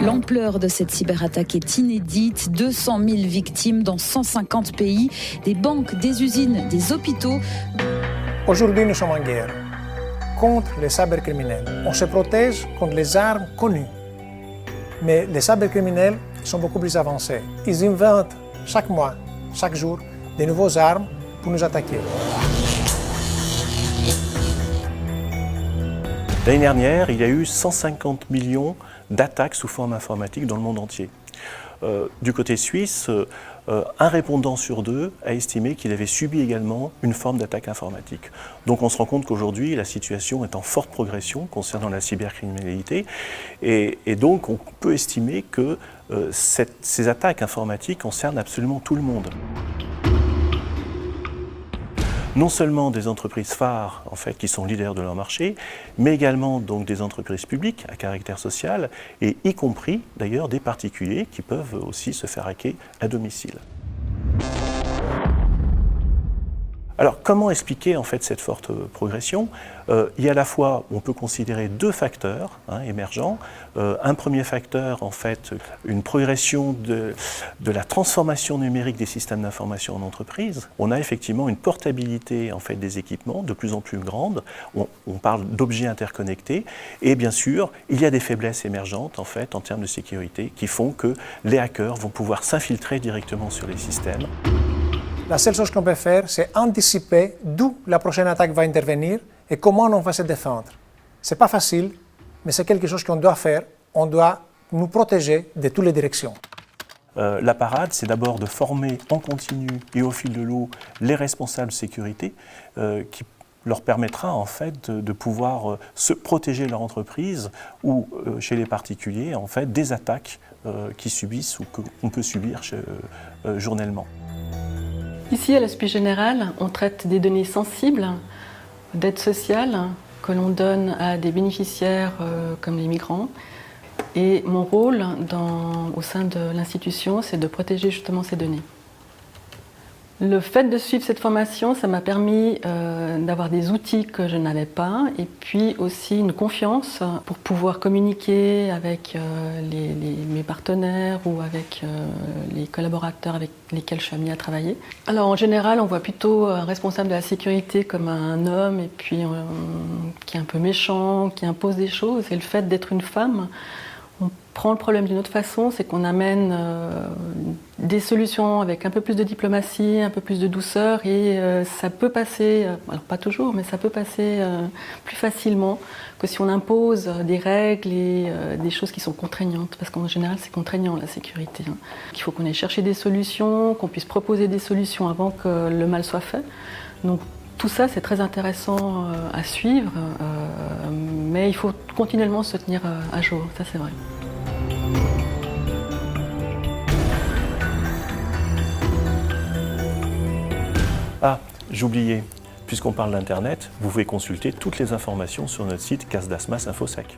L'ampleur de cette cyberattaque est inédite. 200 000 victimes dans 150 pays, des banques, des usines, des hôpitaux. Aujourd'hui, nous sommes en guerre contre les cybercriminels. On se protège contre les armes connues. Mais les cybercriminels sont beaucoup plus avancés. Ils inventent chaque mois, chaque jour, de nouvelles armes pour nous attaquer. L'année dernière, il y a eu 150 millions d'attaques sous forme informatique dans le monde entier. Du côté suisse, un répondant sur deux a estimé qu'il avait subi également une forme d'attaque informatique. Donc on se rend compte qu'aujourd'hui, la situation est en forte progression concernant la cybercriminalité et donc on peut estimer que ces attaques informatiques concernent absolument tout le monde. Non seulement des entreprises phares en fait, qui sont leaders de leur marché, mais également donc, des entreprises publiques à caractère social, et y compris d'ailleurs des particuliers qui peuvent aussi se faire hacker à domicile. Alors, comment expliquer en fait cette forte progression ? Il y a à la fois, on peut considérer deux facteurs émergents. Un premier facteur, en fait, une progression de la transformation numérique des systèmes d'information en entreprise. On a effectivement une portabilité en fait des équipements de plus en plus grande. On parle d'objets interconnectés, et bien sûr, il y a des faiblesses émergentes en fait en termes de sécurité qui font que les hackers vont pouvoir s'infiltrer directement sur les systèmes. La seule chose qu'on peut faire, c'est anticiper d'où la prochaine attaque va intervenir et comment on va se défendre. C'est pas facile, mais c'est quelque chose qu'on doit faire. On doit nous protéger de toutes les directions. La parade, c'est d'abord de former en continu et au fil de l'eau les responsables de sécurité qui leur permettra en fait de pouvoir se protéger leur entreprise ou chez les particuliers en fait des attaques qu'ils subissent ou qu'on peut subir journellement. Ici, à l'Hospice Général, on traite des données sensibles d'aide sociale que l'on donne à des bénéficiaires comme les migrants. Et mon rôle au sein de l'institution, c'est de protéger justement ces données. Le fait de suivre cette formation, ça m'a permis d'avoir des outils que je n'avais pas et puis aussi une confiance pour pouvoir communiquer avec mes partenaires ou avec les collaborateurs avec lesquels je suis amenée à travailler. Alors en général, on voit plutôt un responsable de la sécurité comme un homme et puis qui est un peu méchant, qui impose des choses. Et le fait d'être une femme, on prend le problème d'une autre façon, c'est qu'on amène des solutions avec un peu plus de diplomatie, un peu plus de douceur et ça peut passer, alors pas toujours, mais ça peut passer plus facilement que si on impose des règles et des choses qui sont contraignantes, parce qu'en général c'est contraignant la sécurité. Il faut qu'on aille chercher des solutions, qu'on puisse proposer des solutions avant que le mal soit fait. Donc, tout ça, c'est très intéressant à suivre, mais il faut continuellement se tenir à jour, ça c'est vrai. Ah, j'oubliais, puisqu'on parle d'Internet, vous pouvez consulter toutes les informations sur notre site Casdasmas Infosec.